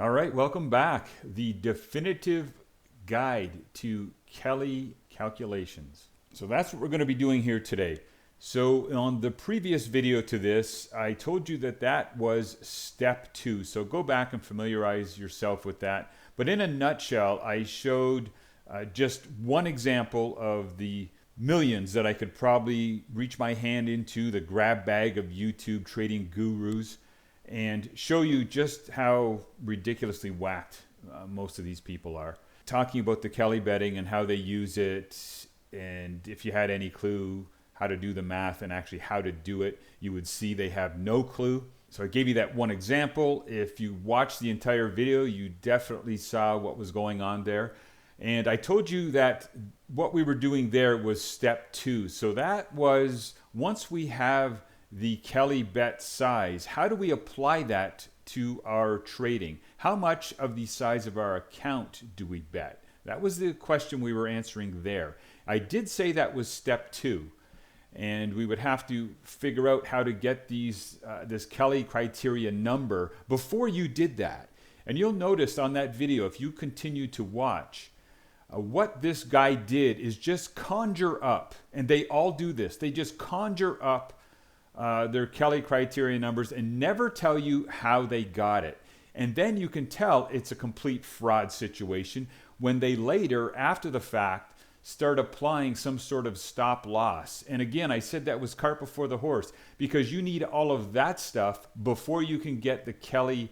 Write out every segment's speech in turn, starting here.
All right, welcome back. The definitive guide to Kelly calculations. So that's what we're going to be doing here today. So on the previous video to this, I told you that that was step 2. So go back and familiarize yourself with that. But in a nutshell, I showed just one example of the millions that I could probably reach my hand into, the grab bag of YouTube trading gurus, and show you just how ridiculously whacked most of these people are. Talking about the Kelly betting and how they use it, and if you had any clue how to do the math and actually how to do it, you would see they have no clue. So I gave you that one example. If you watched the entire video, you definitely saw what was going on there. And I told you that what we were doing there was step 2. So that was, once we have the Kelly bet size, how do we apply that to our trading? How much of the size of our account do we bet? That was the question we were answering there. I did say that was step 2, and we would have to figure out how to get this Kelly criteria number before you did that. And you'll notice on that video, if you continue to watch, what this guy did is just conjure up, and they all do this, they just conjure up their Kelly criteria numbers and never tell you how they got it. And then you can tell it's a complete fraud situation when they later, after the fact, start applying some sort of stop loss. And again, I said that was cart before the horse, because you need all of that stuff before you can get the Kelly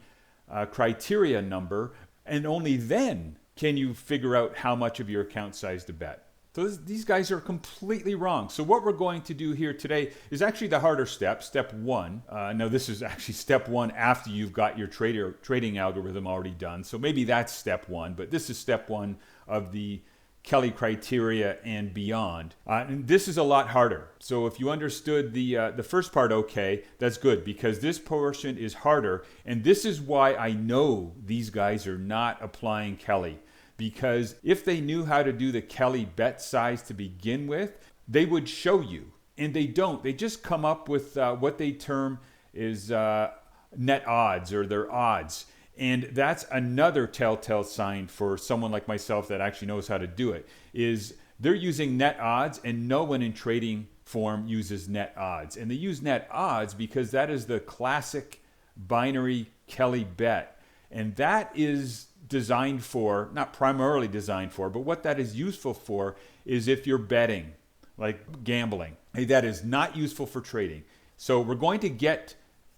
criteria number, and only then can you figure out how much of your account size to bet. So these guys are completely wrong. So what we're going to do here today is actually the harder step, step 1. Now this is actually step 1 after you've got your trading algorithm already done. So maybe that's step 1, but this is step 1 of the Kelly criteria and beyond. And this is a lot harder. So if you understood the first part okay, that's good, because this portion is harder. And this is why I know these guys are not applying Kelly. Because if they knew how to do the Kelly bet size to begin with, they would show you. And they don't. They just come up with what they term is net odds, or their odds. And that's another telltale sign for someone like myself that actually knows how to do it, is they're using net odds, and no one in trading form uses net odds. And they use net odds because that is the classic binary Kelly bet. And that is designed for, not primarily designed for, but what that is useful for is if you're betting, like gambling. Hey, that is not useful for trading. So we're going to get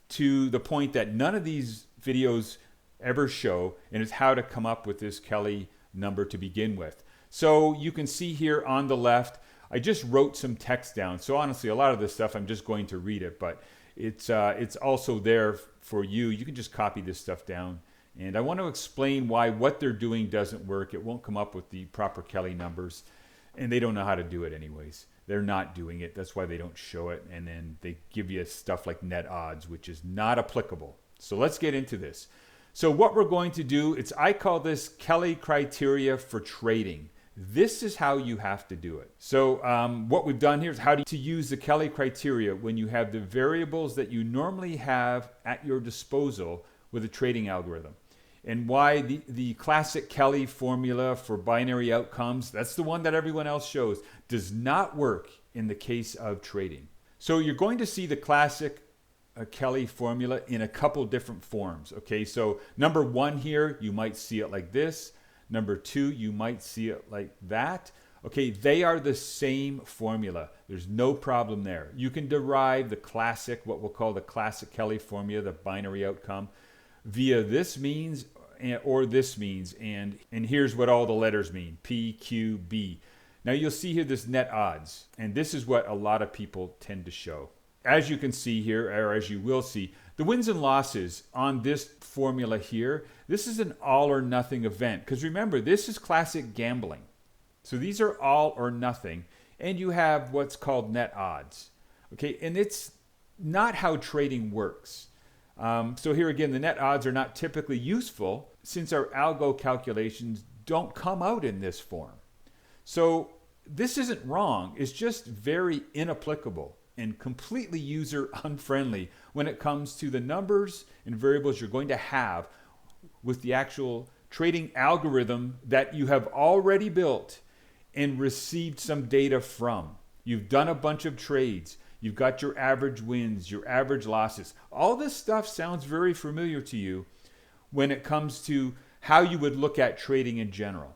to the point that none of these videos ever show, and it's how to come up with this Kelly number to begin with. So you can see here on the left, I just wrote some text down. So honestly, a lot of this stuff, I'm just going to read it, but it's also there for you. You can just copy this stuff down. And I want to explain why what they're doing doesn't work. It won't come up with the proper Kelly numbers, and they don't know how to do it anyways. They're not doing it. That's why they don't show it. And then they give you stuff like net odds, which is not applicable. So let's get into this. So what we're going to do, I call this Kelly criteria for trading. This is how you have to do it. So what we've done here is how to use the Kelly criteria when you have the variables that you normally have at your disposal with a trading algorithm. And why the classic Kelly formula for binary outcomes, that's the one that everyone else shows, does not work in the case of trading. So you're going to see the classic Kelly formula in a couple different forms. Okay, so number 1 here, you might see it like this. Number 2, you might see it like that. Okay, they are the same formula. There's no problem there. You can derive the classic, what we'll call the classic Kelly formula, the binary outcome, via this means or this means, and here's what all the letters mean, P, Q, B. Now you'll see here this net odds, and this is what a lot of people tend to show. As you can see here, or as you will see, the wins and losses on this formula here, this is an all or nothing event, because remember, this is classic gambling. So these are all or nothing, and you have what's called net odds. Okay, and it's not how trading works. So here again, the net odds are not typically useful since our algo calculations don't come out in this form. So this isn't wrong. It's just very inapplicable and completely user unfriendly when it comes to the numbers and variables you're going to have with the actual trading algorithm that you have already built and received some data from. You've done a bunch of trades. You've got your average wins, your average losses. All this stuff sounds very familiar to you when it comes to how you would look at trading in general.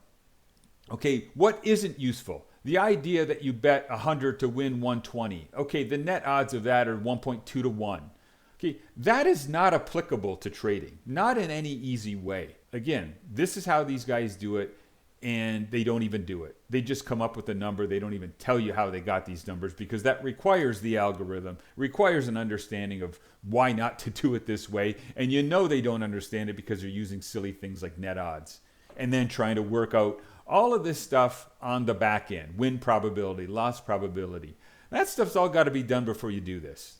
Okay, what isn't useful? The idea that you bet 100 to win 120. Okay, the net odds of that are 1.2 to 1. Okay, that is not applicable to trading, not in any easy way. Again, this is how these guys do it, and they don't even do it. They just come up with a number. They don't even tell you how they got these numbers because that requires the algorithm, requires an understanding of why not to do it this way. And you know they don't understand it because they're using silly things like net odds and then trying to work out all of this stuff on the back end, win probability, loss probability. That stuff's all got to be done before you do this.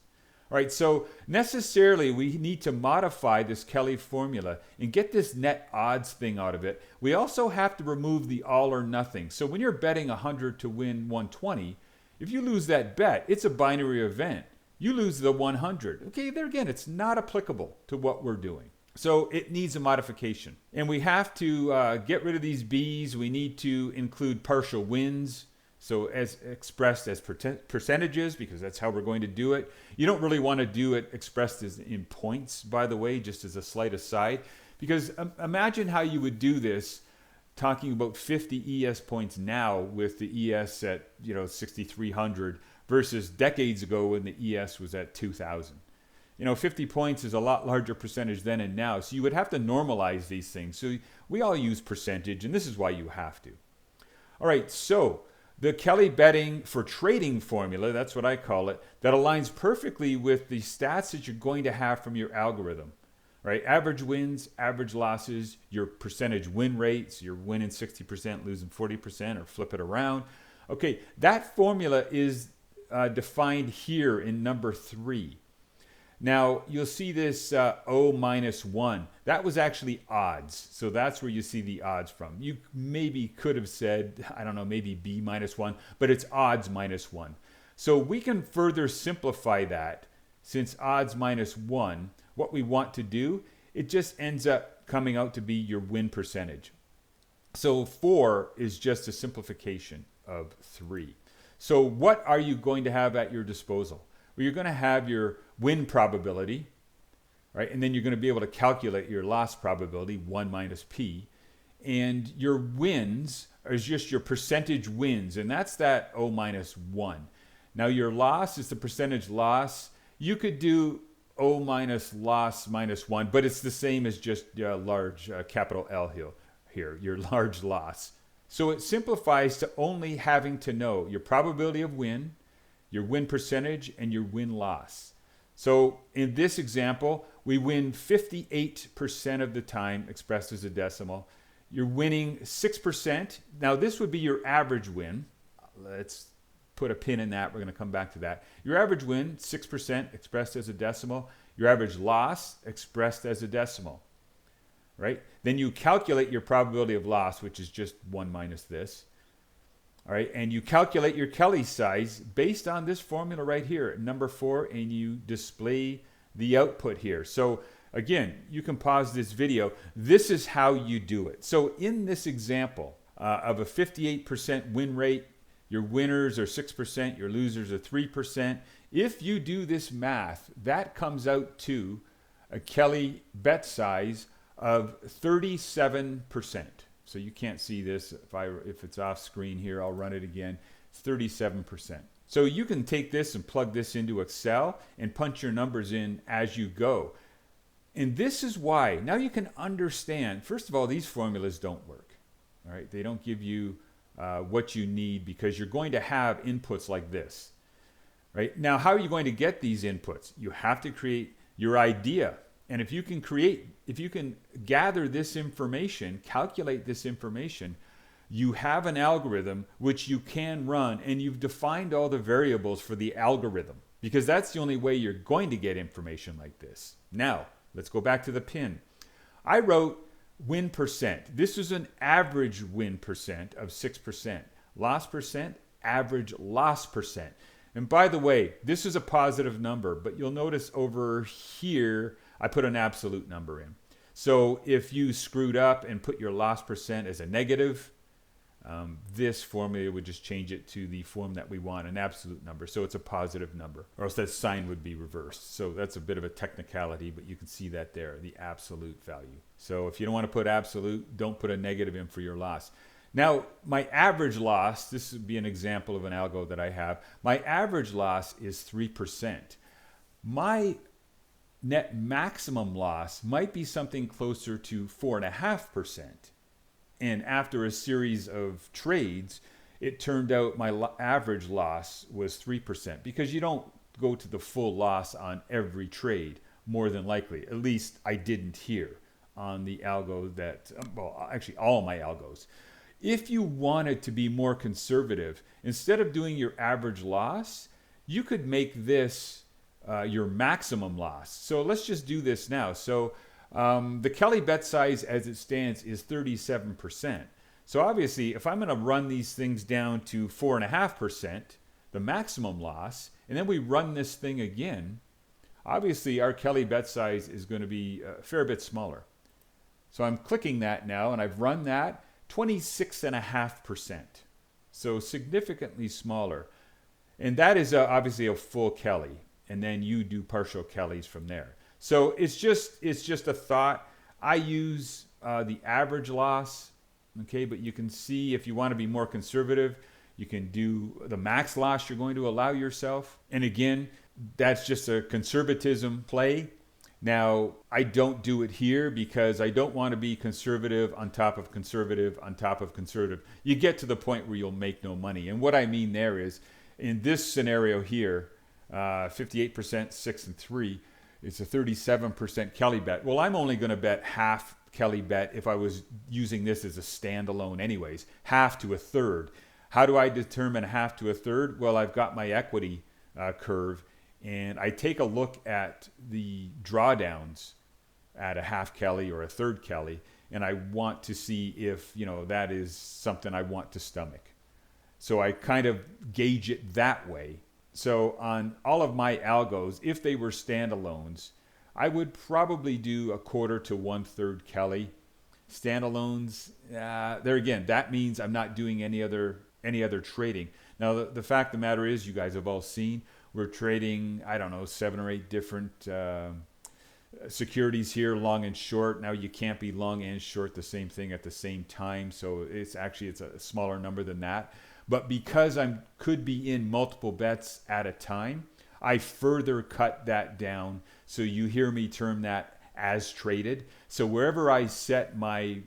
All right, so necessarily we need to modify this Kelly formula and get this net odds thing out of it. We also have to remove the all or nothing. So when you're betting 100 to win 120, if you lose that bet, it's a binary event. You lose the 100. Okay, there again, it's not applicable to what we're doing. So it needs a modification. And we have to get rid of these B's. We need to include partial wins. So as expressed as percentages, because that's how we're going to do it. You don't really want to do it expressed as in points, by the way, just as a slight aside. Because imagine how you would do this talking about 50 ES points now with the ES at 6,300 versus decades ago when the ES was at 2,000. 50 points is a lot larger percentage then and now. So you would have to normalize these things. So we all use percentage, and this is why you have to. All right, so the Kelly betting for trading formula, that's what I call it, that aligns perfectly with the stats that you're going to have from your algorithm. Right? Average wins, average losses, your percentage win rates, you're winning 60%, losing 40%, or flip it around. Okay, that formula is defined here in number 3. Now, you'll see this O minus 1. That was actually odds. So that's where you see the odds from. You maybe could have said, I don't know, maybe B minus 1, but it's odds minus 1. So we can further simplify that. Since odds minus 1, what we want to do, it just ends up coming out to be your win percentage. So 4 is just a simplification of 3. So what are you going to have at your disposal? Well, you're going to have your win probability, right? And then you're going to be able to calculate your loss probability, 1 minus P. And your wins is just your percentage wins, and that's that O minus 1. Now your loss is the percentage loss. You could do O minus loss minus 1, but it's the same as just large capital L here, your large loss. So it simplifies to only having to know your probability of win, your win percentage, and your win-loss. So in this example, we win 58% of the time expressed as a decimal. You're winning 6%. Now this would be your average win. Let's put a pin in that. We're going to come back to that. Your average win, 6% expressed as a decimal. Your average loss expressed as a decimal. Right? Then you calculate your probability of loss, which is just 1 minus this. All right, and you calculate your Kelly size based on this formula right here, number 4, and you display the output here. So again, you can pause this video. This is how you do it. So in this example of a 58% win rate, your winners are 6%, your losers are 3%. If you do this math, that comes out to a Kelly bet size of 37%. So you can't see this. If it's off screen here, I'll run it again. It's 37%. So you can take this and plug this into Excel and punch your numbers in as you go. And this is why. Now you can understand. First of all, these formulas don't work. All right, they don't give you what you need because you're going to have inputs like this. Right? Now, how are you going to get these inputs? You have to create your idea. And if you can gather this information, calculate this information, you have an algorithm which you can run, and you've defined all the variables for the algorithm because that's the only way you're going to get information like this. Now, let's go back to the pin. I wrote win percent. This is an average win percent of 6%. Loss percent, average loss percent. And by the way, this is a positive number, but you'll notice over here, I put an absolute number in. So if you screwed up and put your loss percent as a negative, this formula would just change it to the form that we want, an absolute number. So it's a positive number, or else that sign would be reversed. So that's a bit of a technicality, but you can see that there, the absolute value. So if you don't want to put absolute, don't put a negative in for your loss. Now, my average loss, this would be an example of an algo that I have. My average loss is 3%. My net maximum loss might be something closer to 4.5%. And after a series of trades, it turned out my average loss was 3%, because you don't go to the full loss on every trade, more than likely. At least I didn't here on the algo that, well, actually all my algos. If you wanted to be more conservative, instead of doing your average loss, you could make this your maximum loss. So let's just do this now. So the Kelly bet size as it stands is 37%. So obviously, if I'm going to run these things down to 4.5%, the maximum loss, and then we run this thing again, obviously our Kelly bet size is going to be a fair bit smaller. So I'm clicking that now, and I've run that 26.5%. So significantly smaller. And that is obviously a full Kelly. And then you do partial Kellys from there. So it's just a thought. I use the average loss, okay, but you can see if you want to be more conservative, you can do the max loss you're going to allow yourself. And again, that's just a conservatism play. Now, I don't do it here because I don't want to be conservative on top of conservative on top of conservative. You get to the point where you'll make no money. And what I mean there is, in this scenario here, 58%, 6 and 3, it's a 37% Kelly bet. Well, I'm only going to bet half Kelly bet if I was using this as a standalone anyways, half to a third. How do I determine half to a third? Well, I've got my equity curve, and I take a look at the drawdowns at a half Kelly or a third Kelly, and I want to see if, that is something I want to stomach. So I kind of gauge it that way. So on all of my algos, if they were standalones, I would probably do a quarter to 1/3 Kelly. Standalones, there again, that means I'm not doing any other trading. Now, the fact of the matter is, you guys have all seen, we're trading, 7 or 8 different securities here, long and short. Now, you can't be long and short the same thing at the same time. So it's a smaller number than that. But because I could be in multiple bets at a time, I further cut that down. So you hear me term that as traded. So wherever I set my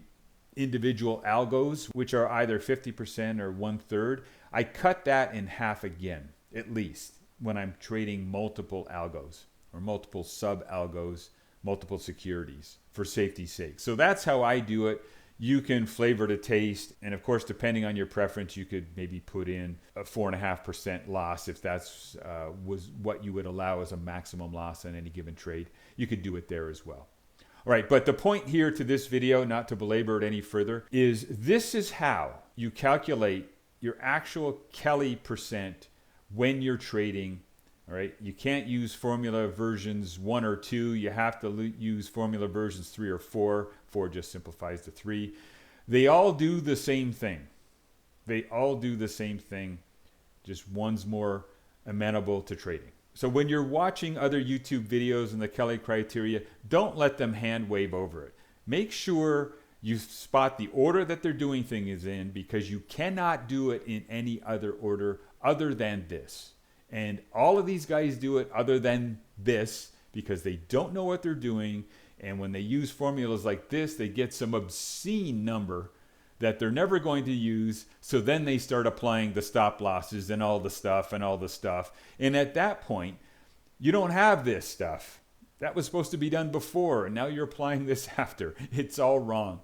individual algos, which are either 50% or 1/3, I cut that in half again, at least, when I'm trading multiple algos or multiple sub-algos, multiple securities, for safety's sake. So that's how I do it. You can flavor to taste, and of course, depending on your preference, you could maybe put in a 4.5% loss if that's was what you would allow as a maximum loss on any given trade. You could do it there as well. All right, but the point here to this video, not to belabor it any further, is this is how you calculate your actual Kelly percent when you're trading. All right, you can't use formula versions 1 or 2. You have to use formula versions 3 or 4. 4 just simplifies to 3. They all do the same thing. Just one's more amenable to trading. So when you're watching other YouTube videos and the Kelly criteria, don't let them hand wave over it. Make sure you spot the order that they're doing things in, because you cannot do it in any other order other than this. And all of these guys do it other than this because they don't know what they're doing. And when they use formulas like this, they get some obscene number that they're never going to use. So then they start applying the stop losses and all the stuff. And at that point, you don't have this stuff. That was supposed to be done before, and now you're applying this after. It's all wrong.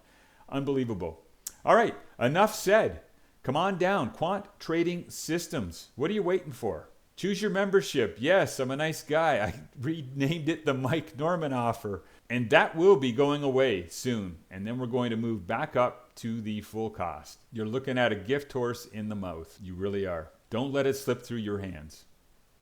Unbelievable. All right, enough said. Come on down. Quant Trading Systems. What are you waiting for? Choose your membership. Yes, I'm a nice guy. I renamed it the Mike Norman offer. And that will be going away soon. And then we're going to move back up to the full cost. You're looking at a gift horse in the mouth. You really are. Don't let it slip through your hands.